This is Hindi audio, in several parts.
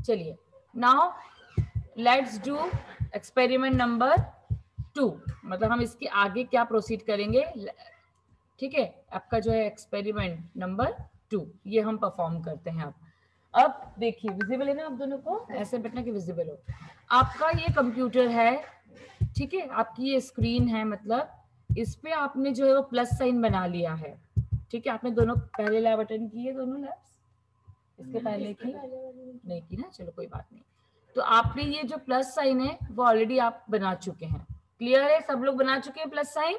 चलिए now let's do experiment number 2, मतलब हम इसके आगे क्या प्रोसीड करेंगे, ठीक है। आपका जो है एक्सपेरिमेंट नंबर 2 ये हम परफॉर्म करते हैं। अब देखिए विजिबल है ना आप दोनों को, ऐसे बैठना कि विजिबल हो। आपका ये कंप्यूटर है, ठीक है, आपकी ये स्क्रीन है, मतलब इस पे आपने जो है वो प्लस साइन बना लिया है, ठीक है। आपने दोनों पहले लैब अटेंड किए, दोनों लैब्स इसके पहले की नहीं की ना, चलो कोई बात नहीं। तो आपने ये जो प्लस साइन है वो ऑलरेडी आप बना चुके हैं, क्लियर है, सब लोग बना चुके हैं प्लस साइन।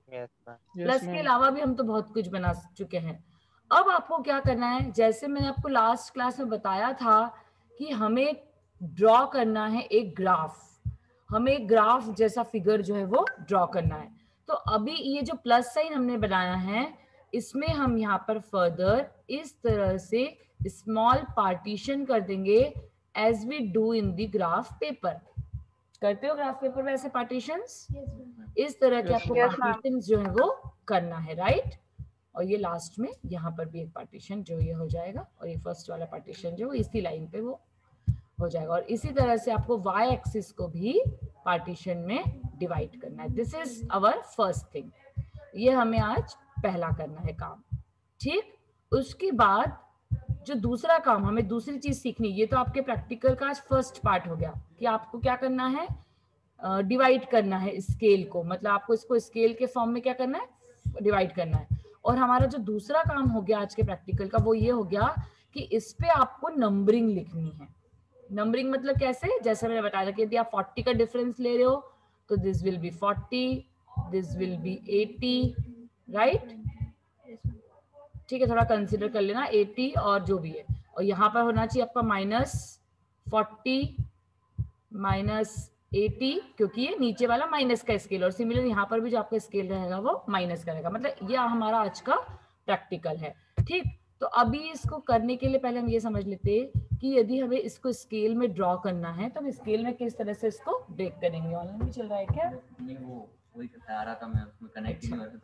प्लस के अलावा भी हम तो बहुत कुछ बना चुके हैं। अब आपको क्या करना है, जैसे मैंने आपको लास्ट क्लास में बताया था कि हमें ड्रॉ करना है एक ग्राफ, हमें एक ग्राफ जैसा फिगर जो है वो ड्रॉ करना है। तो अभी ये जो प्लस साइन हमने बनाया है इसमें हम यहाँ पर फर्दर इस तरह से स्मॉल पार्टीशन कर देंगे as we do in the graph paper. करते हो ग्राफ पेपर में ऐसे पार्टीशंस? इस तरह के आपको पार्टीशंस जो है वो करना है, राइट। और ये लास्ट में यहाँ पर भी एक पार्टीशन जो ये हो जाएगा, और ये फर्स्ट वाला पार्टीशन जो इसी लाइन पे वो हो जाएगा। और इसी तरह से आपको वाई एक्सिस को भी पार्टीशन में डिवाइड करना है। This is our first thing, ये हमें आज पहला करना है काम, ठीक। उसके बाद जो दूसरा काम, हमें दूसरी चीज सीखनी, ये तो आपके प्रैक्टिकल का आज फर्स्ट पार्ट हो गया कि आपको क्या करना है, डिवाइड करना है स्केल को, मतलब आपको इसको स्केल के फॉर्म में क्या करना है, डिवाइड करना है। और हमारा जो दूसरा काम हो गया आज के प्रैक्टिकल का वो ये हो गया कि इस पे आपको नंबरिंग लिखनी है। नंबरिंग मतलब कैसे, जैसे मैंने बताया था कि यदि आप 40 का डिफरेंस ले रहे हो तो this will be 40, this will be 80, right, ठीक है, थोड़ा कंसिडर कर लेना 80 और जो भी है। और यहाँ पर होना चाहिए आपका -40 -80, क्योंकि ये नीचे वाला माइनस का स्केल, और सिमिलर यहाँ पर भी जो आपका स्केल रहेगा वो माइनस का रहेगा। मतलब ये हमारा आज का प्रैक्टिकल है, ठीक। तो अभी इसको करने के लिए पहले हम ये समझ लेते हैं कि यदि हमें इसको स्केल में ड्रॉ करना है तो हम स्केल में किस तरह से इसको ब्रेक करेंगे। ऑनलाइन भी चल रहा है क्या? वो वही आ रहा था, मैं उसमें कनेक्ट नहीं हो रहा था,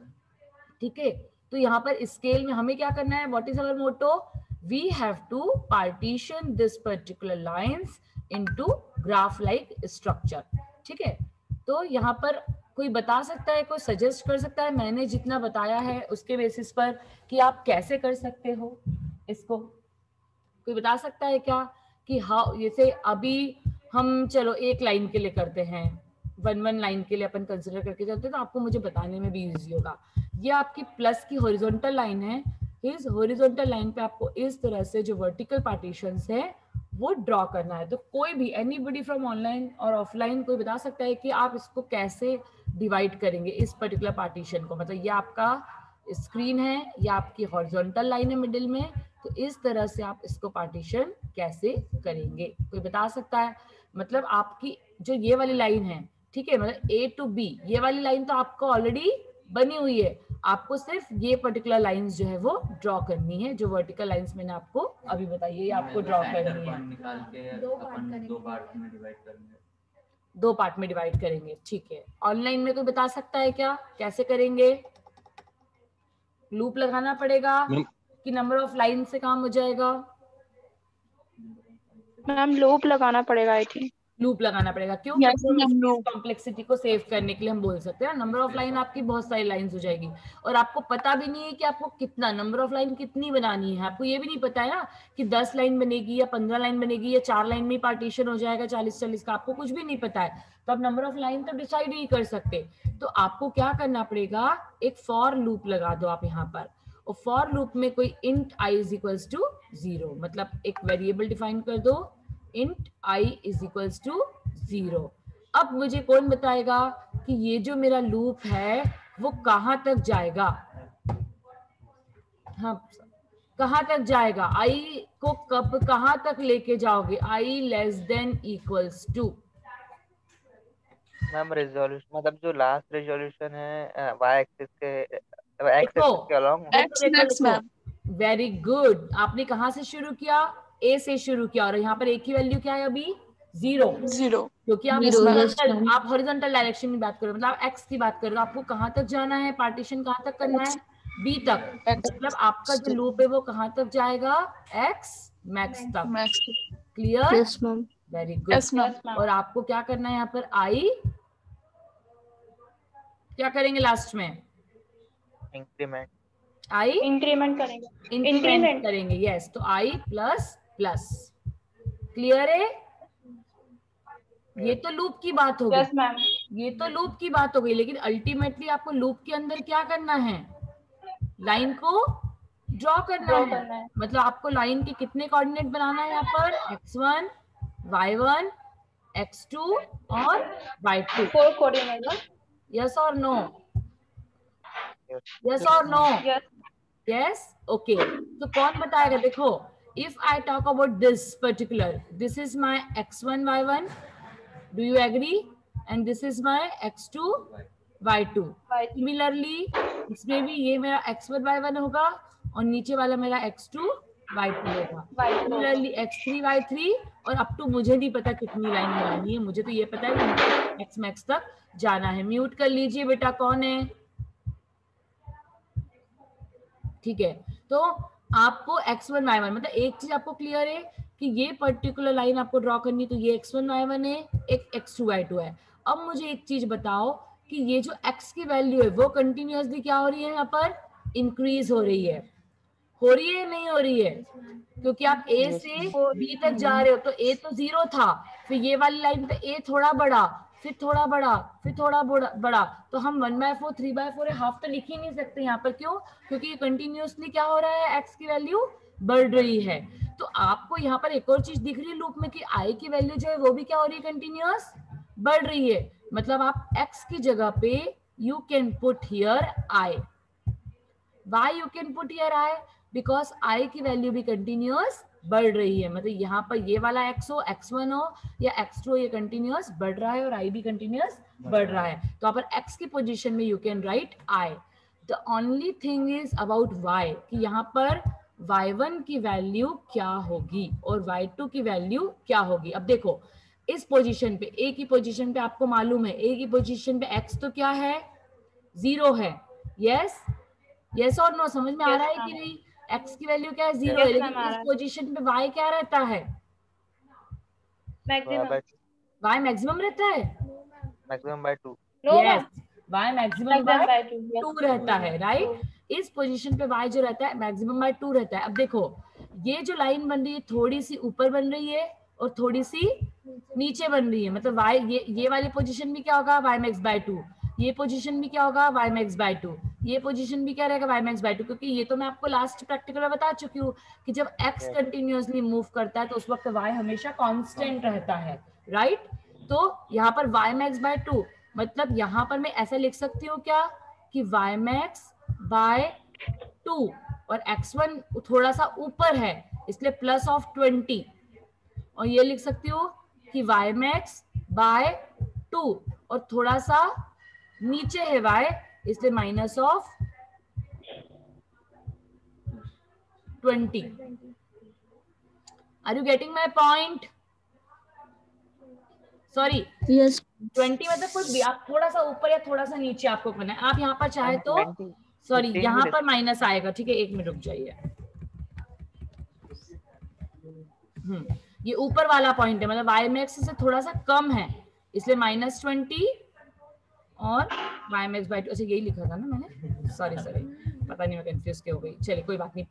ठीक है। तो यहाँ पर स्केल में हमें क्या करना है, what is our motto, we have to partition this particular lines into graph like structure, ठीक है। तो यहाँ पर कोई बता सकता है, कोई सजेस्ट कर सकता है, मैंने जितना बताया है उसके बेसिस पर कि आप कैसे कर सकते हो इसको, कोई बता सकता है क्या कि हाउ, जैसे अभी हम चलो एक लाइन के लिए करते हैं, वन लाइन के लिए अपन कंसिडर करके चलते हैं, तो आपको मुझे बताने में भी इजी होगा। ये आपकी प्लस की हॉरिजॉन्टल लाइन है, इस हॉरिजॉन्टल लाइन पे आपको इस तरह से जो वर्टिकल पार्टीशंस है वो ड्रॉ करना है। तो कोई भी, एनीबडी फ्रॉम ऑनलाइन और ऑफलाइन, कोई बता सकता है कि आप इसको कैसे डिवाइड करेंगे इस पर्टिकुलर पार्टीशन को। मतलब ये आपका स्क्रीन है, या आपकी हॉरिजॉन्टल लाइन है मिडिल में, तो इस तरह से आप इसको पार्टीशन कैसे करेंगे, कोई बता सकता है? मतलब आपकी जो ये वाली लाइन है, ठीक है, मतलब A to B, ये वाली लाइन तो आपको ऑलरेडी बनी हुई है, आपको सिर्फ ये पर्टिकुलर लाइंस जो है वो ड्रॉ करनी है, जो वर्टिकल लाइंस मैंने आपको अभी बताई है, ये आपको ड्रॉ करनी है। दो पार्ट में डिवाइड करेंगे, ठीक है। ऑनलाइन में कोई बता सकता है क्या कैसे करेंगे? लूप लगाना पड़ेगा कि नंबर ऑफ लाइन से काम हो जाएगा? मैम लूप लगाना पड़ेगा आई थिंक। लूप लगाना पड़ेगा, क्यों? कॉम्प्लेक्सिटी को सेव करने के लिए हम बोल सकते हैं नंबर ऑफ लाइन आपकी बहुत सारी लाइंस हो जाएगी, और आपको पता भी नहीं है कि आपको कितना नंबर ऑफ लाइन कितनी बनानी है। आपको ये भी नहीं पता है ना कि 10 लाइन बनेगी या 15 लाइन बनेगी या 4 लाइन में पार्टीशन हो जाएगा 40-40 का, आपको कुछ भी नहीं पता है। तो आप नंबर ऑफ लाइन तो डिसाइड नहीं कर सकते। तो आपको क्या करना पड़ेगा, एक फॉर लूप लगा दो आप यहाँ पर, और फॉर लूप में कोई int i is equals to 0, मतलब एक वेरिएबल डिफाइन कर दो, int i is equals to 0। अब मुझे कौन बताएगा कि ये जो मेरा लूप है वो कहां तक जाएगा? हाँ, कहां तक जाएगा, i को कब कहां तक लेके जाओगे, i less than equals to? Ma'am resolution, मतलब जो लास्ट रेजोल्यूशन है वाई एक्सिस के अलोंग। वेरी गुड, आपने कहां से शुरू किया, ए से शुरू किया, और यहाँ पर एक ही वैल्यू क्या है अभी, 0, क्योंकि आप हॉरिजॉन्टल डायरेक्शन में बात करो, मतलब आप एक्स की बात कर रहे हो, आपको कहां तक जाना है, पार्टीशन कहां तक करना है, बी तक, मतलब आपका जो लूप है वो कहां तक जाएगा, एक्स मैक्स तक। Clear? Yes ma'am. Very good. Yes ma'am. और आपको क्या करना है यहाँ पर? आई क्या करेंगे लास्ट में? इंक्रीमेंट। आई इंक्रीमेंट करेंगे। इंक्रीमेंट करेंगे। यस, तो आई प्लस प्लस। क्लियर है? ये तो लूप की बात हो गई। Yes ma'am. ये तो लूप की बात हो गई, लेकिन अल्टीमेटली आपको लूप के अंदर क्या करना है? लाइन को ड्रॉ करना है। मतलब आपको लाइन के कितने कोऑर्डिनेट बनाना है यहाँ पर? x1, y1, x2 और y2। 4 कोऑर्डिनेट। यस और नो? यस और नो? Yes, okay. तो कौन बताएगा? देखो, if I talk about this particular, this is my x1 y1, do you agree? And this is my x2 y2। Similarly इसमें भी ये मेरा x1 y1 होगा और नीचे वाला मेरा x2 y2 होगा। सिमिलरली x3 y3, और अब तो मुझे नहीं पता कितनी लाइन बनानी है, मुझे तो ये पता है कि x मैक्स तक जाना है। म्यूट कर लीजिए बेटा, कौन है? ठीक है, तो आपको x1 y1 मतलब एक चीज आपको क्लियर है कि ये पर्टिकुलर लाइन आपको ड्रॉ करनी, तो ये x1 y1 है, एक x2 y2 है। अब मुझे एक चीज बताओ कि ये जो x की वैल्यू है वो कंटिन्यूअसली क्या हो रही है? यहाँ पर इंक्रीज हो रही है। हो रही है नहीं हो रही है? क्योंकि आप a से b तक जा रहे हो, तो a तो 0 था, फिर ये वाली लाइन पे a थोड़ा बड़ा, फिर थोड़ा बड़ा, फिर थोड़ा बड़ा, तो हम 1/4 3/4 हाफ तो लिख ही नहीं सकते यहाँ पर। क्यों? क्योंकि कंटिन्यूअसली क्या हो रहा है? x की वैल्यू बढ़ रही है। तो आपको यहाँ पर एक और चीज दिख रही है लूप में कि i की वैल्यू जो है वो भी क्या हो रही है? कंटिन्यूअस बढ़ रही है। मतलब आप x की जगह पे you can put here i। why you can put here i? Because i की वैल्यू भी कंटिन्यूअस बढ़ रही है। मतलब यहाँ पर ये वाला x हो, x1 हो या x2 हो, ये कंटिन्यूअस बढ़ रहा है और i भी कंटिन्यूअस बढ़ रहा है। तो यहाँ पर x की पोजीशन में you can write i। The only thing is about y कि यहाँ पर y1 की वैल्यू क्या होगी और y2 की वैल्यू क्या होगी। अब देखो, इस पोजीशन पे, a की पोजीशन पे आपको मालूम है a की पोजीशन पे x तो क्या है? 0 है। यस, यस और नो? समझ में आ रहा है कि नहीं? x की वैल्यू क्या है? 0 है, लेकिन इस पोजीशन पे y क्या रहता है? y मैक्सिमम रहता है। Maximum bye 2। Yes, y maximum bye 2 रहता है, राइट? इस पोजीशन पे y जो रहता है मैक्सिमम बाय 2 रहता है। अब देखो, ये जो लाइन बन रही है थोड़ी सी ऊपर बन रही है और थोड़ी सी नीचे बन रही है। मतलब y ये वाली पोजीशन भी क्या होगा? y max bye 2। ये पोजीशन भी क्या होगा? y max bye 2। ये पोजीशन भी क्या रहेगा? y max bye 2। क्योंकि ये तो मैं आपको लास्ट प्रैक्टिकल में बता चुकी हूँ कि जब x कंटिन्यूअसली मूव करता है तो उस वक्त y हमेशा कांस्टेंट रहता है, राइट? तो यहाँ पर y मैक्स बाय 2, मतलब यहाँ पर मैं ऐसा लिख सकती हूँ क्या कि y मैक्स बाय 2 और x1 थोड़ा सा ऊपर है इसलिए प्लस ऑफ 20, और ये लिख सकती हूँ कि y मैक्स बाय 2 और थोड़ा सा नीचे है y इसलिए minus of 20। Are you getting my point? Sorry, yes. 20 मतलब कुछ भी, आप थोड़ा सा ऊपर या थोड़ा सा नीचे आपको करना है। आप यहाँ पर चाहे तो, सॉरी यहाँ पर माइनस आएगा, ठीक है, एक मिनट रुक जाइए। ये ऊपर वाला पॉइंट है, मतलब y मैक्स से थोड़ा सा कम है इसलिए -20 और y मैक्स बाय 2, अच्छा यही लिखा था ना मैंने, सॉरी पता नहीं मैं कंफ्यूज क्यों हो गई। चलिए कोई बात नहीं,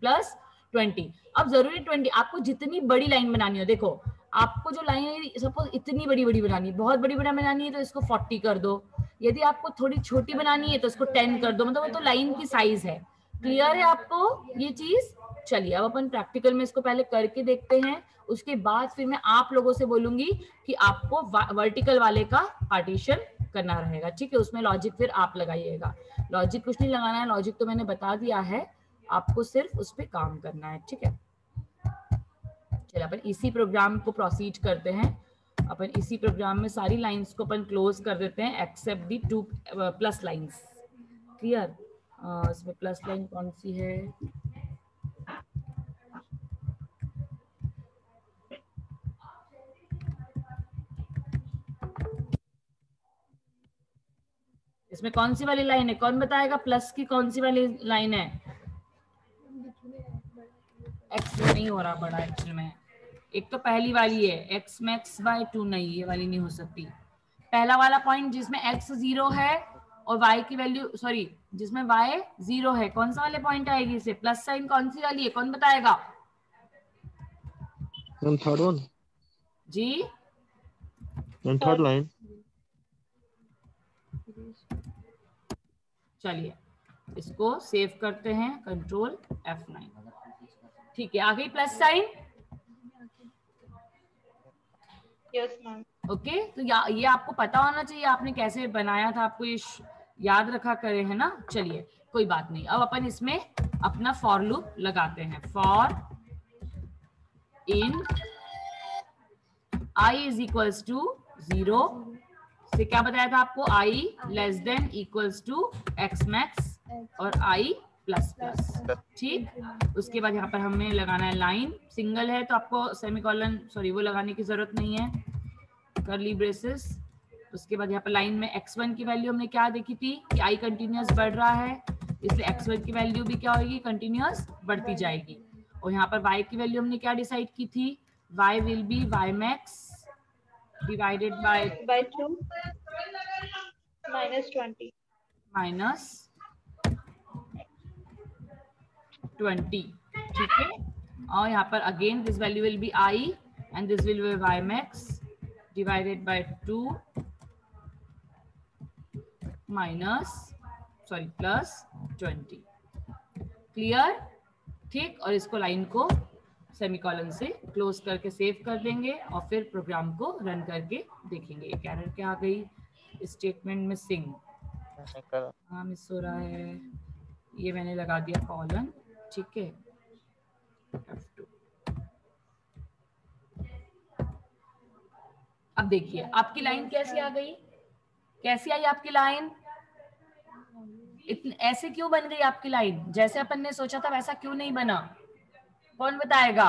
+20। अब जरूरी 20, आपको जितनी बड़ी लाइन बनानी हो, देखो आपको जो लाइन है सपोज इतनी बड़ी बनानी है, बहुत बड़ी बनानी है तो इसको 40 कर दो, यदि आपको थोड़ी छोटी बनानी है तो इसको 10 कर दो, मतलब वो तो लाइन की साइज है। क्लियर है आपको ये चीज? चलिए अब अपन प्रैक्टिकल में इसको पहले करके देखते हैं, उसके बाद फिर मैं आप लोगों से बोलूंगी कि आपको वर्टिकल वाले का पार्टीशन करना रहेगा, ठीक है? उसमें लॉजिक फिर आप लगाइएगा। लॉजिक कुछ नहीं लगाना है, लॉजिक तो मैंने बता दिया है, आपको सिर्फ उस पर काम करना है, ठीक है? चलिए अपन इसी प्रोग्राम को प्रोसीड करते हैं। अपन इसी प्रोग्राम में सारी लाइंस को अपन क्लोज कर देते हैं एक्सेप्ट दी 2 प्लस लाइंस। क्लियर? इसमें प्लस लाइन कौन सी है? इसमें कौन सी वाली लाइन है? कौन बताएगा प्लस की कौन सी वाली लाइन है? एक्स नहीं हो रहा बड़ा एक्चुअल में, एक तो पहली वाली है x max by 2, नहीं ये वाली नहीं हो सकती। पहला वाला पॉइंट जिसमें x 0 है और y की वैल्यू, सॉरी जिसमें y 0 है, कौन सा वाले पॉइंट आएगी इसे? प्लस साइन कौन सी वाली है, कौन बताएगा? थर्ड वन जी थर्ड लाइन। चलिए इसको सेव करते हैं, कंट्रोल F9। ठीक है, आ गई plus sign. Yes ma'am. Okay, तो ये आपको पता होना चाहिए आपने कैसे बनाया था, आपको ये याद रखा करे है ना। चलिए कोई बात नहीं, अब अपन इसमें अपना फॉर लूप लगाते हैं। For in i is equals to 0 से क्या बताया था आपको, i less than equals to x max और i प्लस प्लस। ठीक, उसके बाद यहाँ पर हमें लगाना है लाइन, सिंगल है तो आपको सेमीकोलन, सॉरी वो लगाने की जरूरत नहीं है, कर्ली ब्रेसेस। उसके बाद यहाँ पर लाइन में x1 की वैल्यू हमने क्या देखी थी कि i कंटिन्यूअस बढ़ रहा है, इसलिए x1 की वैल्यू भी क्या होगी, कंटिन्यूअस बढ़ती जाएगी। और यहाँ पर y की वैल्यू हमने क्या डिसाइड की थी, y will be y max divided by 2 minus 20 minus 20। ठीक है, और यहाँ पर again this value will be i and this will be y max divided by 2 minus plus 20। Clear? ठीक, और इसको लाइन को सेमीकोलन से क्लोज करके सेव कर देंगे और फिर प्रोग्राम को रन करके देखेंगे। एक एरर क्या आ गई, स्टेटमेंट मिसिंग, हाँ मिस हो रहा है, ये मैंने लगा दिया कॉलन। ठीक है, F2। अब देखिए आपकी लाइन कैसी आ गई, कैसी आई आपकी लाइन, ऐसे क्यों बन गई आपकी लाइन, जैसे अपन ने सोचा था वैसा क्यों नहीं बना, कौन बताएगा?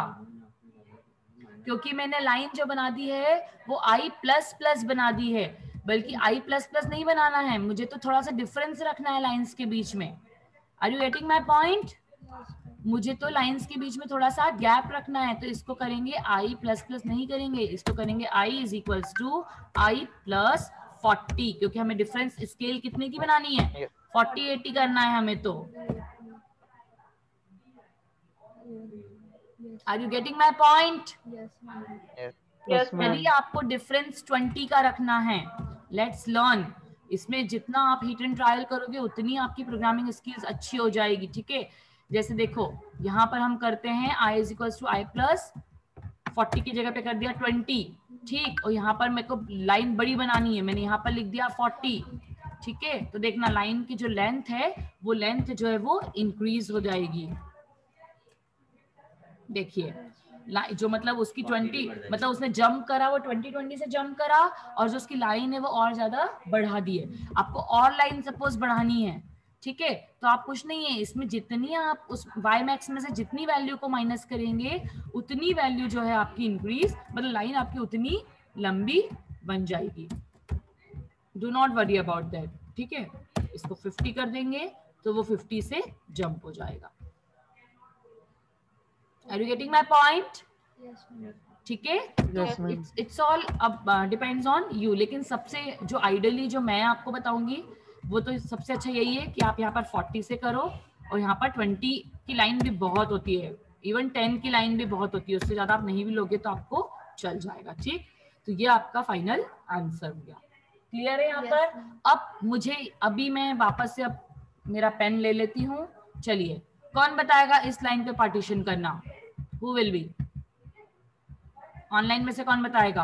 क्योंकि मैंने लाइन जो बना दी है वो i प्लस प्लस बना दी है, बल्कि i प्लस प्लस नहीं बनाना है, मुझे तो थोड़ा सा डिफरेंस रखना है लाइंस के बीच में। Are you getting my point? मुझे तो लाइंस के बीच में थोड़ा सा गैप रखना है, तो इसको करेंगे i प्लस प्लस नहीं करेंगे, इसको करेंगे i is equals to i plus 40, क्योंकि हमें डिफरेंस स्केल कितने की बनानी है, 40-80 करना है हमें। तो are you getting my point? यदि आपको डिफरेंस 20 का रखना है, लेट्स लर्न, इसमें जितना आप हिट एंड ट्रायल करोगे उतनी आपकी प्रोग्रामिंग स्किल्स अच्छी हो जाएगी। ठीक है, जैसे देखो यहाँ पर हम करते हैं i is equals to i plus 40 की जगह पे कर दिया 20। ठीक, और यहाँ पर मेरे को लाइन बड़ी बनानी है, मैंने यहाँ पर लिख दिया 40। ठीक है, तो देखना लाइन की जो लेंथ है वो लेंथ जो है वो इंक्रीज हो जाएगी। देखिए जो मतलब उसकी 20, मतलब उसने जंप करा, वो 20 से जंप करा, और जो उसकी लाइन है वो और ज्यादा बढ़ा दी है। आपको और लाइन सपोज बढ़ानी है, ठीक है, तो आप कुछ नहीं है, इसमें जितनी आप उस y max में से जितनी वैल्यू को माइनस करेंगे उतनी वैल्यू जो है आपकी इंक्रीज, मतलब लाइन आपकी उतनी लंबी बन जाएगी। Do not worry about that. ठीक है, इसको 50 कर देंगे तो वो 50 से जंप हो जाएगा। Are you getting my point? Yes, ma'am. ठीक है, Yes, ma'am. इट्स ऑल अब डिपेंड्स ऑन यू, लेकिन सबसे जो आइडियली जो मैं आपको बताऊंगी वो तो सबसे अच्छा यही है कि आप यहाँ पर 40 से करो, और यहाँ पर 20 की लाइन भी बहुत होती है, इवन 10 की लाइन भी बहुत होती है, उससे ज्यादा आप नहीं भी लोगे तो आपको चल जाएगा। ठीक, तो ये आपका फाइनल आंसर हो गया। क्लियर है यहाँ Yes, पर? ma'am. अब मुझे अभी मैं वापस से अब मेरा पेन ले लेती हूँ। चलिए, कौन बताएगा इस लाइन पे पार्टीशन करना? Who will be? ऑनलाइन में से कौन बताएगा?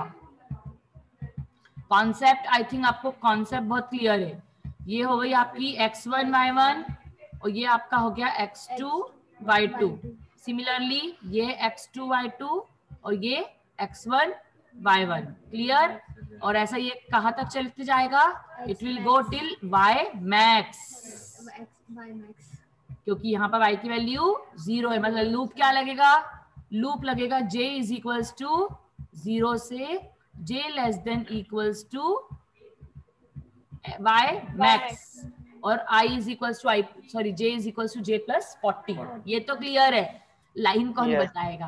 कॉन्सेप्ट, आई थिंक आपको कॉन्सेप्ट बहुत क्लियर है। ये हो गई आपकी x1 y1 और ये आपका हो गया x2 y2। सिमिलरली ये x2 y2 और ये x1 y1। क्लियर? और ऐसा ये कहाँ तक चलते जाएगा? It will go till y max, Y max. क्योंकि यहाँ पर y की वैल्यू 0 है, मतलब लूप क्या लगेगा? लूप लगेगा j इज इक्वल्स टू 0 से j less than equals to y max और i is equals to j is equals to j plus 40। ये तो क्लियर है। लाइन कौन Yes. बताएगा?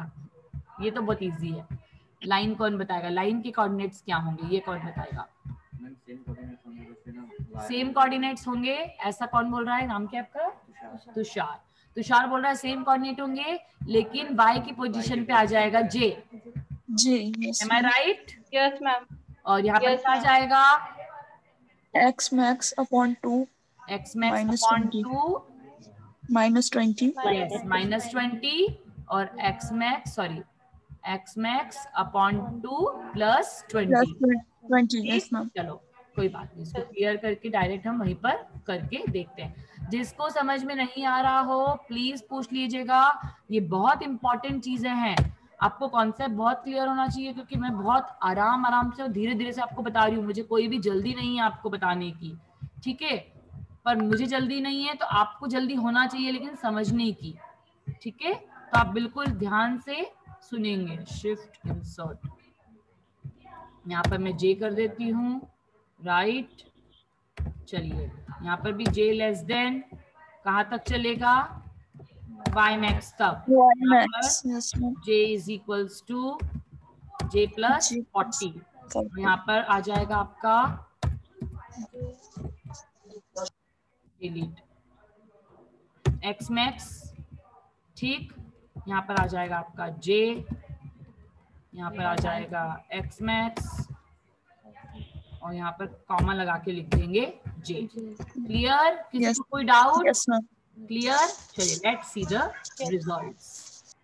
ये तो बहुत इजी है। लाइन कौन बताएगा? लाइन के कोऑर्डिनेट्स क्या होंगे, ये कौन बताएगा? सेम कोऑर्डिनेट्स होंगे, ऐसा कौन बोल रहा है? नाम क्या आपका? तुषार। तुषार बोल रहा है सेम कोऑर्डिनेट होंगे, लेकिन y की पोजीशन पे आ जाएगा j। Am I right? Yes, ma'am. और यहाँ पर Yes, क्या आ ma'am. जाएगा? x max upon 2 x max minus upon 20 2, minus 20 yes, minus 20, और x max upon 2 plus 20। plus 20 yes ma'am। चलो कोई बात नहीं, इसको क्लियर करके डायरेक्ट हम वहीं पर करके देखते हैं। जिसको समझ में नहीं आ रहा हो प्लीज पूछ लीजिएगा, ये बहुत इंपॉर्टेंट चीजें हैं। आपको कॉन्सेप्ट बहुत क्लियर होना चाहिए, क्योंकि मैं बहुत आराम से और धीरे धीरे से आपको बता रही हूँ। मुझे कोई भी जल्दी नहीं है आपको बताने की, ठीक है? पर मुझे जल्दी नहीं है तो आपको जल्दी होना चाहिए, लेकिन समझने की, ठीक है? तो आप बिल्कुल ध्यान से सुनेंगे। शिफ्ट इंसर्ट, यहाँ पर मैं जे कर देती हूँ, राइट। चलिए यहाँ पर भी जे लेस देन कहाँ तक चलेगा? y max तक। y max yes ma'am। j is equals to j plus 40। यहाँ पर आ जाएगा आपका डिलीट x max, ठीक। यहाँ पर आ जाएगा आपका j, यहाँ पर आ जाएगा x max, और यहाँ पर कॉमा लगा के लिख देंगे j। क्लियर? किसी को कोई डाउट? yes ma'am। क्लियर? चलिए let's see the results.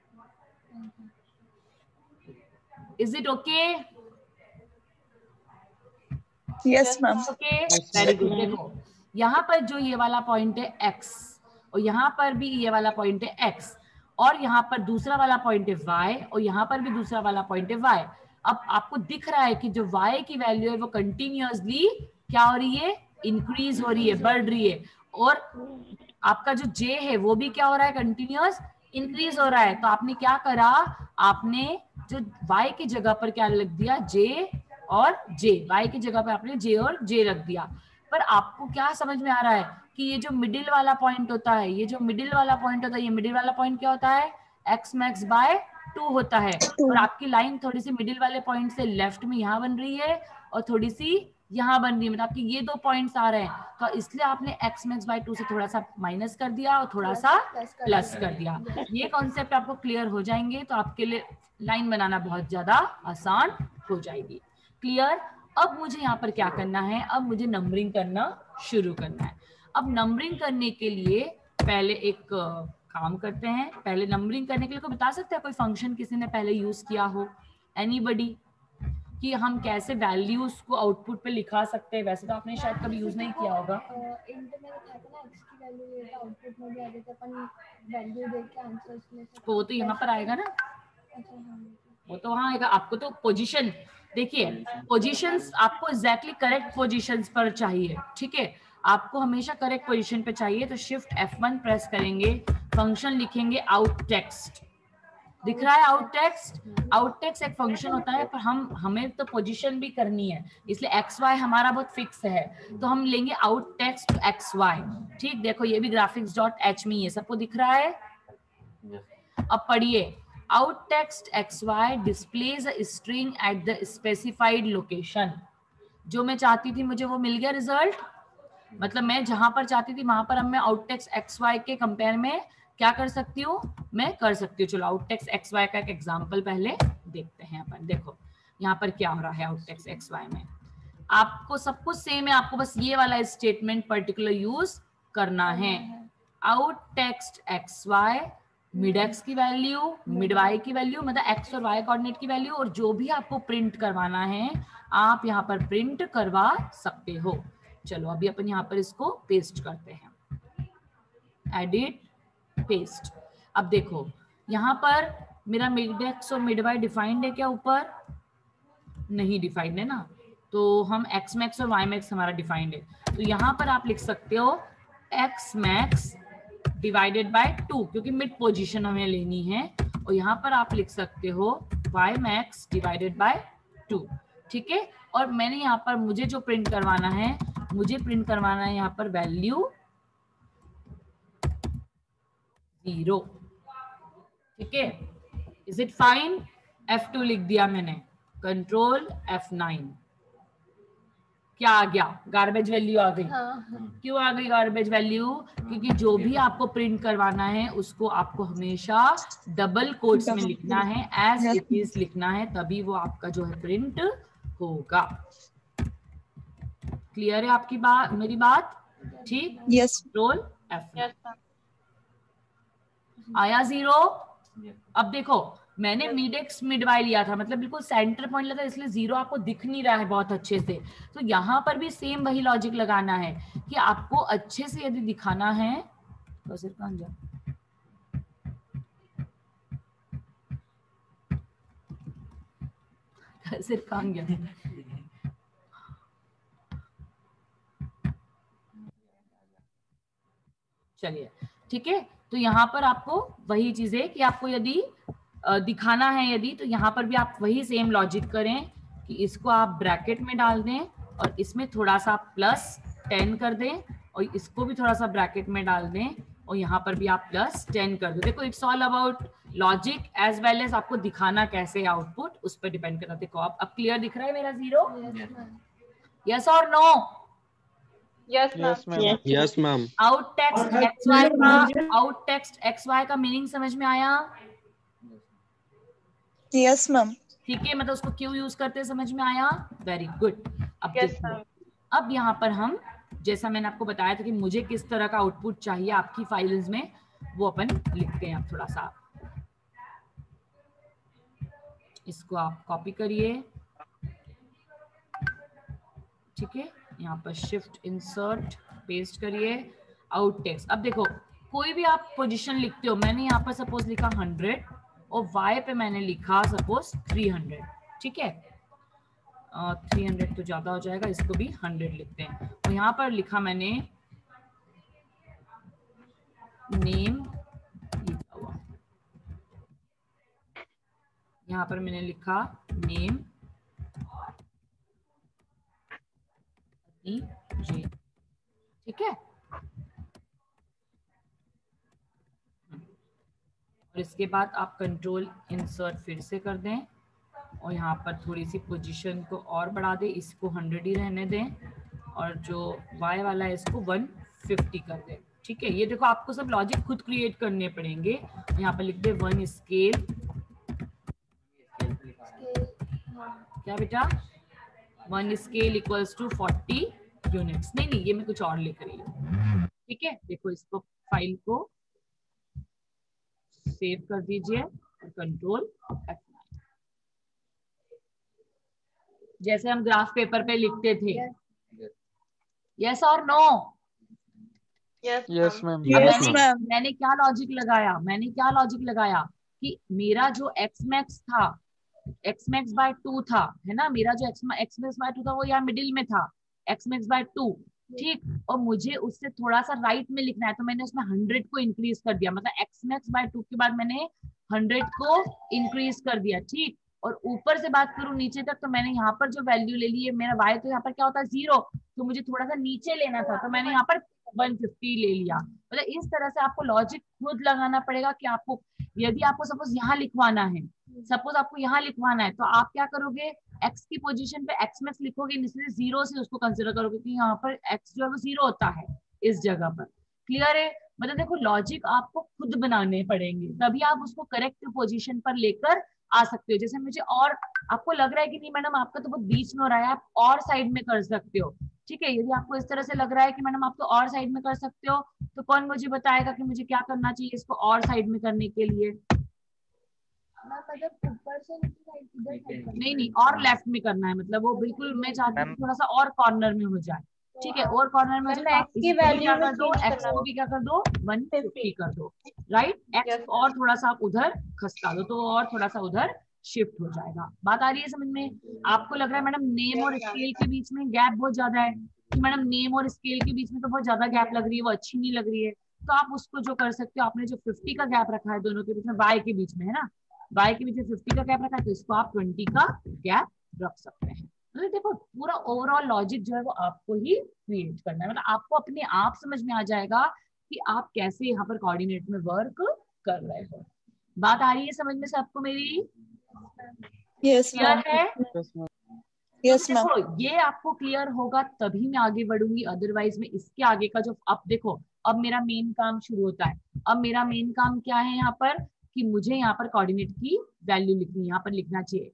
Is it okay? yes ma'am। Okay, very good. देखो यहाँ पर जो ये वाला पॉइंट है x, और यहाँ पर भी ये वाला पॉइंट है x, और यहाँ पर दूसरा वाला पॉइंट है y, और यहाँ पर भी दूसरा वाला पॉइंट है y। अब आपको दिख रहा है कि जो y की वैल्यू है वो कंटिन्यूअसली क्या हो रही है? इंक्रीज हो रही है, बढ़ रही है। और आपका जो j है वो भी क्या हो रहा है? कंटिन्यूअस इंक्रीज हो रहा है। तो आपने क्या करा? आपने जो y की जगह पर क्या लिख दिया? j और j, y की जगह पर आपने j और j रख दिया। पर आपको क्या समझ में आ रहा है कि ये जो मिडिल वाला पॉइंट होता है, ये जो मिडिल वाला पॉइंट होता है, ये मिडिल वाला पॉइंट क्या होता है? x max बाय 2 होता है। और आपकी लाइन थोड़ी सी मिडिल वाले पॉइंट से लेफ्ट में यहाँ बन रही है, और थोड़ी सी यहाँ बन रही है, मतलब आपके ये दो पॉइंट्स आ रहे हैं। तो इसलिए आपने x max बाय 2 से थोड़ा सा माइनस कर दिया और थोड़ा सा प्लस कर दिया। ये कॉन्सेप्ट आपको क्लियर हो जाएंगे तो आपके लिए लाइन बनाना बहुत ज्यादा आसान हो जाएगी। क्लियर? अब मुझे यहाँ पर क्या करना है? अब मुझे नंबरिंग करना शुरू करना है। अब नंबरिंग करने के लिए पहले एक काम करते हैं। पहले नंबरिंग करने के लिए कोई बता सकता है कोई फंक्शन किसी ने पहले यूज किया हो? एनीबडी? कि हम कैसे वैल्यूज को आउटपुट पे लिखा सकते हैं? वैसे तो आपने शायद कभी यूज नहीं किया होगा। तो वो तो यहाँ पर आएगा ना, वो तो वहां आएगा। आपको तो पोजीशन देखिए, पोजीशंस आपको एग्जैक्टली करेक्ट पोजीशंस पर चाहिए, ठीक है? आपको हमेशा करेक्ट पोजीशन पे चाहिए। तो शिफ्ट F1 प्रेस करेंगे, फंक्शन लिखेंगे आउट टेक्स्ट। दिख रहा है आउट टेक्स्ट? आउट टेक्स्ट एक फंक्शन होता है, पर हमें तो पोजीशन भी करनी है, इसलिए XY हमारा बहुत फिक्स है। तो हम लेंगे आउट टेक्स्ट XY, ठीक। देखो ये भी graphics.h में ये सबको दिख रहा है। अब पढ़िए, out text XY displays a string at the specified location। जो मैं चाहती थी मुझे वो मिल गया रिजल्ट। मतलब मैं जहां पर चाहती थी वहां पर अब मैं out text XY के कंपेयर में क्या कर सकती हूँ? मैं कर सकती हूँ। चलो out text XY का एक एग्जांपल पहले देखते हैं अपन। देखो यहाँ पर क्या हो रहा है out text XY में। आपको सब कुछ सेम है, आपको बस ये वाला स्टेटमेंट पर्टिकुलर यूज करना है। out text XY mid x की वैल्यू, मिड वाई की वैल्यू, मतलब एक्स और वाई कोऑर्डिनेट की वैल्यू, और जो भी आपको प्रिंट करवाना है आप यहाँ पर प्रिंट करवा सकते हो। चलो अभी अपन यहाँ पर इसको पेस्ट करते हैं, एडिट पेस्ट। अब देखो यहाँ पर मेरा मिड एक्स और मिड वाई डिफाइंड है क्या? ऊपर नहीं डिफाइंड है ना, तो हम एक्स मैक्स और वाई मैक्स हमारा डिफाइंड है। तो यहाँ पर आप लिख सकते हो एक्स मैक्स डिवाइडेड बाय 2, क्योंकि मिड पोजीशन हमें लेनी है। और यहाँ पर आप लिख सकते हो y max डिवाइडेड बाय 2, ठीक है। और मैंने यहाँ पर मुझे जो प्रिंट करवाना है, मुझे प्रिंट करवाना है यहाँ पर वैल्यू 0, ठीक है। Is it fine? F2 लिख दिया मैंने, कंट्रोल F9, क्या आ गया? गार्बेज वैल्यू आ गई। क्यों आ गई गार्बेज वैल्यू? क्योंकि जो भी आपको प्रिंट करवाना है उसको आपको हमेशा डबल कोट्स में लिखना है, एज इट इज लिखना है, तभी वो आपका जो है प्रिंट होगा। क्लियर है आपकी बात, मेरी बात? ठीक। Yes. Control F9। Yes, ma'am. आया 0? अब देखो मैंने मिड एक्स मिड वाई लिया था, मतलब बिल्कुल सेंटर पॉइंट लगा, इसलिए 0 आपको दिख नहीं रहा है बहुत अच्छे से। तो यहाँ पर भी सेम वही लॉजिक लगाना है कि आपको अच्छे से यदि दिखाना है तो सिर्फ कहाँ जा सिर्फ कहाँ गया? चलिए ठीक है। तो यहाँ पर आपको वही चीज है कि आपको यदि दिखाना है यदि, तो यहाँ पर भी आप वही सेम लॉजिक करें कि इसको आप ब्रैकेट में डाल दें और इसमें थोड़ा सा +10 कर दें और इसको भी थोड़ा सा ब्रैकेट में डाल दें और यहाँ पर भी आप +10 कर दो। देखो it's all about logic as well as आपको दिखाना कैसे आउटपुट, उस पर डिपेंड करता है। देखो अब क्लियर दिख रहा है मेरा 0? यस और no? Yes, ma'am. Yes, ma'am. Yes, ma'am. Out text X Y का मीनिंग समझ में आया? Yes, ma'am. ठीक है, मतलब उसको क्यों यूज करते हैं समझ में आया? Very good. अब Yes, देखो, ma'am. अब यहाँ पर हम जैसा मैंने आपको बताया था कि मुझे किस तरह का आउटपुट चाहिए आपकी फाइल्स में, वो अपन लिखते हैं। अब थोड़ा सा इसको आप कॉपी करिए, ठीक है, यहाँ पर शिफ्ट इंसर्ट पेस्ट करिए, आउट टेक्स्ट। अब देखो कोई भी आप पोजीशन लिखते हो, मैंने यहाँ पर सपोज लिखा 100 और y पे मैंने लिखा सपोज 300, ठीक है। 300 तो ज्यादा हो जाएगा, इसको भी 100 लिखते हैं। और यहाँ पर लिखा मैंने नेम लिखा हुआ, यहाँ पर मैंने लिखा नेम जी, ठीक है। और इसके बाद आप कंट्रोल इंसर्ट फिर से कर दें और यहाँ पर थोड़ी सी पोजीशन को और बढ़ा दें, इसको 100 ही रहने दें और जो y वाला है इसको 150 कर दें, ठीक है। ये देखो आपको सब लॉजिक खुद क्रिएट करने पड़ेंगे। यहाँ पर लिख दे 1 स्केल, क्या बेटा? 1 स्केल इक्वल्स टू 40 यूनिट्स। नहीं ये मैं कुछ और लिख रही हूँ, ठीक है। देखो इसको फाइल को सेव कर दीजिए और कंट्रोल F9, जैसे हम ग्राफ पेपर पे लिखते थे। यस और no? Yes, ma'am. Yes, ma'am. मैंने क्या लॉजिक लगाया कि मेरा जो x max था, x max by 2 था, है ना, मेरा जो x max by 2 था वो यहाँ मिडिल में था, x max by 2, ठीक। और मुझे उससे थोड़ा सा राइट में लिखना है, तो मैंने उसमें 100 को इंक्रीज कर दिया, मतलब x max by 2 के बाद मैंने 100 को इंक्रीज कर दिया, ठीक। और ऊपर से बात करूं नीचे तक, तो मैंने यहाँ पर जो वैल्यू ले ली है, मेरा y तो यहाँ पर क्या होता है 0, तो मुझे थोड़ा सा नीचे लेना था, तो मैंने यहाँ पर 150 ले लिया। मतलब इस तरह से आपको लॉजिक खुद लगाना पड़ेगा कि आपको, यदि आपको सपोज यहाँ लिखवाना है, तो आप क्या करोगे, x की पोजीशन पे x मैक्स लिखोगे, इसलिए 0 से उसको कंसिडर करोगे कि यहाँ पर x जो है वो 0 होता है इस जगह पर। क्लियर है? मतलब देखो लॉजिक आपको खुद बनाने पड़ेंगे, तभी आप उसको करेक्ट पोजीशन पर लेकर आ सकते हो। जैसे मुझे और आपको लग रहा है कि नहीं मैडम आपका तो बहुत बीच में हो रहा है, आप और साइड में कर सकते हो, ठीक है। यदि आपको इस तरह से लग रहा है कि मैडम आप तो और साइड में कर सकते हो, तो कौन मुझे बताएगा कि मुझे क्या करना चाहिए इसको और साइड में करने के लिए? ऊपर से नहीं और लेफ्ट में करना है, मतलब वो बिल्कुल मैं चाहती हूँ थोड़ा सा और कॉर्नर में हो जाए, ठीक है, और कॉर्नर में हो जाए। x की वैल्यू कर दो, x को भी क्या कर दो 150 कर दो, राइट। x और थोड़ा सा आप उधर खसका दो, तो और थोड़ा सा उधर शिफ्ट हो जाएगा। बात आ रही है समझ में? आपको लग रहा है मैडम नेम और स्केल के बीच में गैप बहुत ज्यादा है, कि मैडम नेम और स्केल के बीच में तो बहुत ज्यादा गैप लग रही है, वो अच्छी नहीं लग रही है, तो आप उसको जो कर सकते हो, आपने जो 50 का गैप रखा है दोनों के बीच में, y के बीच में है ना, y के बीच में 50 का गैप रखा है, तो इसको आप 20 का गैप रख सकते हैं। तो देखो पूरा ओवरऑल लॉजिक जो है वो आपको ही क्रिएट करना है, मतलब आपको अपने आप समझ में आ जाएगा कि आप कैसे यहाँ पर कोऑर्डिनेट में वर्क कर रहे हो। बात आ रही है समझ में सबको मेरी? Yes, clear ma'am. है? Yes, ma'am. देखो ये आपको क्लियर होगा तभी मैं आगे बढ़ूंगी, अदरवाइज में इसके आगे का जो, अब देखो अब मेरा मेन काम शुरू होता है। अब मेरा मेन काम क्या है यहाँ पर, कि मुझे यहाँ पर कोऑर्डिनेट की वैल्यू लिखनी, यहाँ पर लिखना चाहिए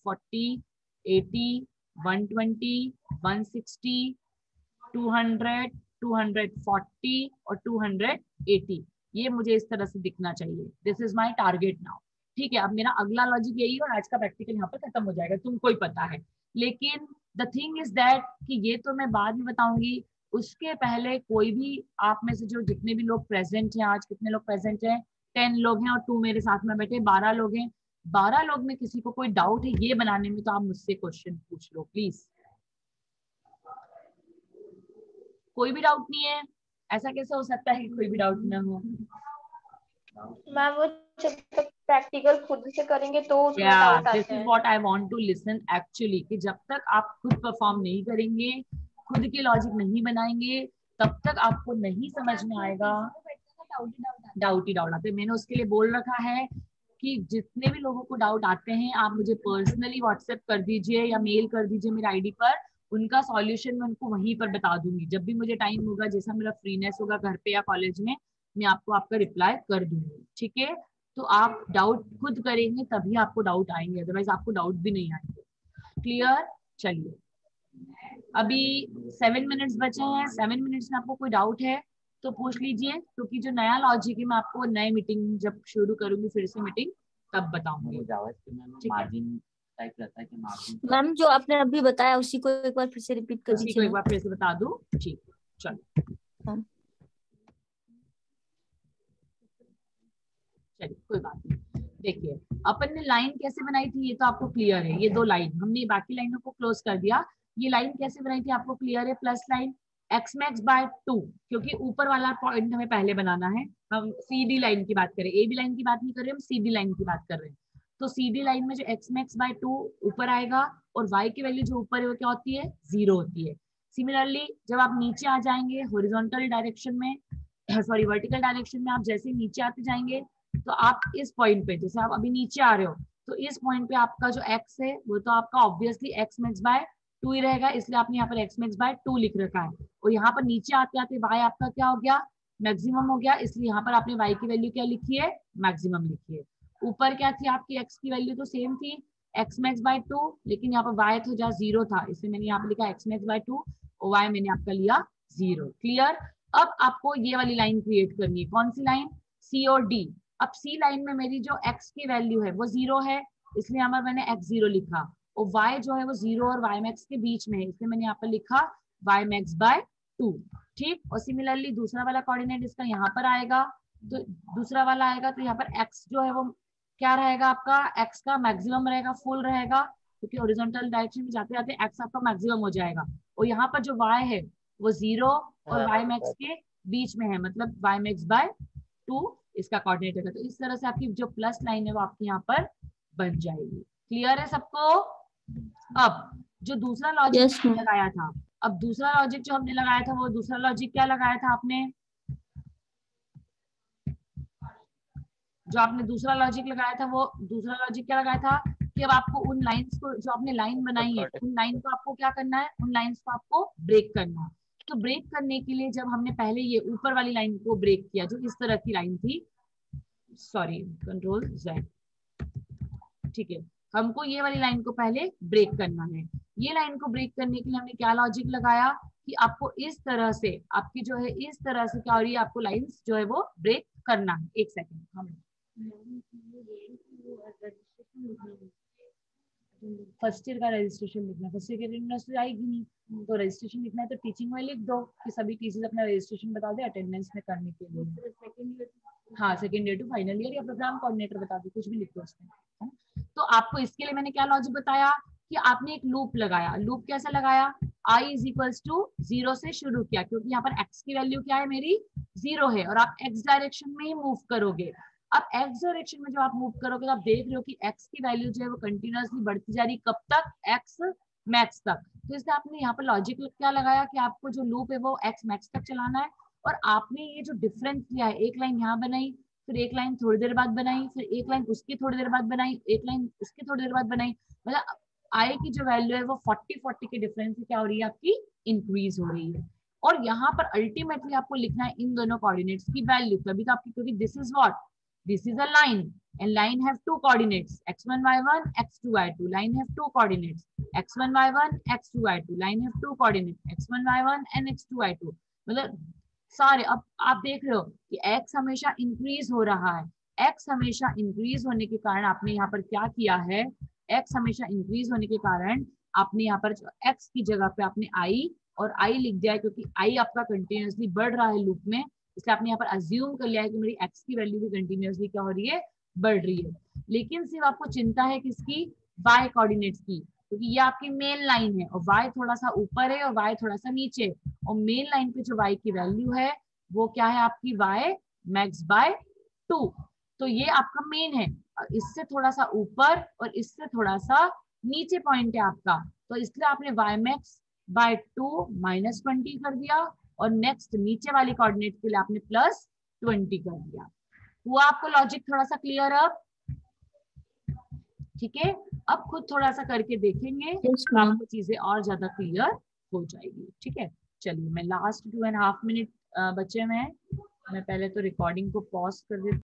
40, 80, 120, 160, 200, 240 और 280। ये मुझे इस तरह से दिखना चाहिए। This is my target now. ठीक है, अब मेरा अगला लॉजिक यही है और आज का प्रैक्टिकल यहाँ पर खत्म हो जाएगा, तुमको ही पता है। लेकिन द थिंग इज दैट कि ये तो मैं बाद में बताऊंगी, उसके पहले कोई भी आप में से जो जितने भी लोग प्रेजेंट हैं, आज कितने लोग प्रेजेंट हैं, 10 लोग हैं और 2 मेरे साथ में बैठे 12 लोग हैं। 12 लोग में किसी को कोई डाउट है ये बनाने में तो आप मुझसे क्वेश्चन पूछ लो प्लीज। कोई भी डाउट नहीं है? ऐसा कैसे हो सकता है कि कोई भी डाउट ना हो? मैम वो जब तक प्रैक्टिकल खुद से करेंगे तो उसमें डाउट आते दिस इज हैं। What I want to listen actually, कि जब तक आप खुद परफॉर्म नहीं करेंगे, खुद के लॉजिक नहीं बनाएंगे, तब तक आपको नहीं समझ में आएगा। डाउट ही डाउट आते हैं। मैंने उसके लिए बोल रखा है कि जितने भी लोगों को डाउट आते हैं आप मुझे पर्सनली व्हाट्सएप कर दीजिए या मेल कर दीजिए मेरे आईडी पर, उनका सॉल्यूशन मैं उनको वहीं पर बता दूंगी। जब भी मुझे टाइम होगा, जैसा मेरा फ्रीनेस होगा घर पे या कॉलेज में, मैं आपको आपका रिप्लाई कर दूंगी। ठीक है, तो आप डाउट खुद करेंगे तभी आपको डाउट आएंगे, अदरवाइज आपको डाउट भी नहीं आएंगे। क्लियर? चलिए अभी 7 मिनट्स बचे हैं। 7 मिनट्स में आपको कोई डाउट है तो पूछ लीजिए, क्योंकि जो नया लॉजिक है मैं आपको नए मीटिंग जब शुरू करूंगी फिर से मीटिंग तब बताऊंगी। मैम जो आपने अभी बताया उसी को एक बार फिर से रिपीट कर उसी को दीजिए। एक बार फिर से बता दूं? ठीक, चलो चलिए कोई बात नहीं। देखिए अपन ने लाइन कैसे बनाई थी ये तो आपको क्लियर है। ये 2 लाइन हमने बाकी लाइनों को क्लोज कर दिया। ये लाइन कैसे बनाई थी आपको क्लियर है? Plus line x max by 2, क्योंकि ऊपर वाला पॉइंट हमें पहले बनाना है। हम CD लाइन की बात करें, AB लाइन की बात नहीं कर रहे, हम CD लाइन की बात कर रहे हैं। तो CD लाइन में जो x max बाय 2 ऊपर आएगा और y की वैल्यू जो ऊपर है वो क्या होती है? 0 होती है। सिमिलरली जब आप नीचे आ जाएंगे हॉरिजॉन्टल डायरेक्शन में, सॉरी वर्टिकल डायरेक्शन में, आप जैसे नीचे आते जाएंगे तो आप इस पॉइंट पे, जैसे आप अभी नीचे आ रहे हो तो इस पॉइंट पे आपका जो x है वो तो आपका ऑब्वियसली x max बाय 2 ही रहेगा, इसलिए आपने यहाँ पर x max बाय 2 लिख रखा है। और यहाँ पर नीचे आते आते y आपका क्या हो गया? मैक्सिमम हो गया, इसलिए यहाँ पर आपने y की वैल्यू क्या लिखी है? मैक्सिमम लिखी है। ऊपर क्या थी आपकी x की वैल्यू? तो सेम थी x max बाय 2, लेकिन यहाँ पर y तो जहाँ 0 था इसलिए मैंने यहाँ पर लिखा x max बाय 2 और y मैंने आपका लिया 0। क्लियर? अब आपको ये वाली लाइन क्रिएट करनी है। कौन सी लाइन? C और D। अब C लाइन में मेरी जो x की वैल्यू है वो 0 है, इसलिए यहाँ पर मैंने x0 लिखा, और y जो है वो 0 और y max के बीच में है, इसलिए मैंने यहाँ पर लिखा y max बाय 2। ठीक, और सिमिलरली दूसरा वाला कोऑर्डिनेट इसका यहाँ पर आएगा, तो दूसरा वाला आएगा तो यहाँ पर x जो है वो क्या रहेगा आपका? x का मैक्सिमम रहेगा, फुल रहेगा, क्योंकि हॉरिजॉन्टल डायरेक्शन में जाते जाते x आपका मैक्सिमम हो जाएगा। और यहाँ पर जो y है वो 0 और y max के बीच में है, मतलब y max बाय 2 इसका कोऑर्डिनेट है। तो इस तरह से आपकी जो प्लस लाइन है वो आपकी यहाँ पर बन जाएगी। क्लियर है सबको? अब जो दूसरा लॉजिक लगाया था, अब दूसरा लॉजिक जो हमने लगाया था वो दूसरा लॉजिक क्या लगाया था आपने? जो आपने दूसरा लॉजिक लगाया था वो दूसरा लॉजिक क्या लगाया था कि अब आपको उन लाइंस को, जो आपने लाइन बनाई है, उन लाइन को आपको क्या करना है? उन लाइंस को आपको ब्रेक करना है। तो ब्रेक करने के लिए जब हमने पहले ये ऊपर वाली लाइन को ब्रेक किया जो इस तरह की लाइन थी, सॉरी कंट्रोल Z, ठीक है, हमको ये वाली लाइन को पहले ब्रेक करना है। ये लाइन को ब्रेक करने के लिए हमने क्या लॉजिक लगाया कि आपको इस तरह से, आपकी जो है इस तरह से क्या हो रही है, आपको लाइंस जो है वो ब्रेक करना है। एक सेकेंड, हम फर्स्ट ईयर का रजिस्ट्रेशन लिखना है, फर्स्ट ईयर की यूनिवर्सिटी आएगी नहीं तो रजिस्ट्रेशन लिखना है तो टीचिंग में लिख दो कि सभी टीचर्स अपना रजिस्ट्रेशन बता दे अटेंडेंस में करने के लिए। हाँ, second year to final year, या प्रोग्राम कोऑर्डिनेटर बता दो, कुछ भी लिख दो उसमें, है ना। तो आपको इसके लिए मैंने क्या लॉजिक बताया कि आपने एक लूप लगाया। लूप कैसे लगाया? I इज इक्वल्स टू 0 से शुरू किया, क्योंकि यहाँ पर x की वैल्यू क्या है? मेरी 0 है, और आप x डायरेक्शन में ही मूव करोगे। अब x डायरेक्शन में जो आप मूव करोगे तो आप देख रहे हो कि x की वैल्यू जो है वो कंटिन्यूअसली बढ़ती जा रही, कब तक? x मैक्स तक। तो इसलिए आपने यहाँ पर लॉजिक क्या लगाया कि आपको जो लूप है वो x मैक्स तक चलाना है, और आपने ये जो डिफरेंस लिया है, एक लाइन यहाँ बनाई फिर एक लाइन थोड़ी देर बाद बनाई, फिर एक लाइन उसकी थोड़ी देर बाद बनाई, एक लाइन उसकी थोड़ी देर बाद बनाई, मतलब आई की जो वैल्यू है वो 40 के डिफरेंस से क्या हो रही है आपकी, इंक्रीज हो रही है। और यहाँ पर अल्टीमेटली आपको लिखना है इन दोनों कोऑर्डिनेट्स की वैल्यू, तभी तो आपकी, क्योंकि this is what, this is a line and line have two coordinates x1 y1 x2 y2, line have two coordinates x1 y1 x2 y2, line have two coordinates x1 y1 and x2 y2, मतलब सारे। अब आप देख रहे हो कि x हमेशा इंक्रीज हो रहा है, x हमेशा इंक्रीज होने के कारण आपने यहाँ पर क्या किया है, x हमेशा इंक्रीज होने के कारण आपने यहाँ पर x की जगह पे आपने i और i लिख दिया है, क्योंकि i आपका कंटिन्यूअसली बढ़ रहा है लूप में, इसलिए आपने यहाँ पर अज्यूम कर लिया है कि मेरी x की वैल्यू भी कंटिन्यूअसली क्या हो रही है, बढ़ रही है। लेकिन सिर्फ आपको चिंता है किसकी, y कोऑर्डिनेट्स की, क्योंकि ये आपकी मेन लाइन है और y थोड़ा सा ऊपर है और y थोड़ा सा नीचे, और मेन लाइन पे जो y की वैल्यू है वो क्या है आपकी y मैक्स बाय 2, तो ये आपका मेन है, इससे थोड़ा सा ऊपर और इससे थोड़ा सा नीचे पॉइंट है आपका, तो इसलिए आपने y मैक्स बाय 2 माइनस 20 कर दिया और नेक्स्ट नीचे वाली कोऑर्डिनेट के लिए आपने प्लस 20 कर दिया। हुआ आपको लॉजिक थोड़ा सा क्लियर अब? ठीक है, अब खुद थोड़ा सा करके देखेंगे तो आपको चीजें और ज्यादा क्लियर हो जाएगी। ठीक है, चलिए मैं लास्ट 2.5 मिनट बचे में, मैं पहले तो रिकॉर्डिंग को पॉज कर देती हूँ।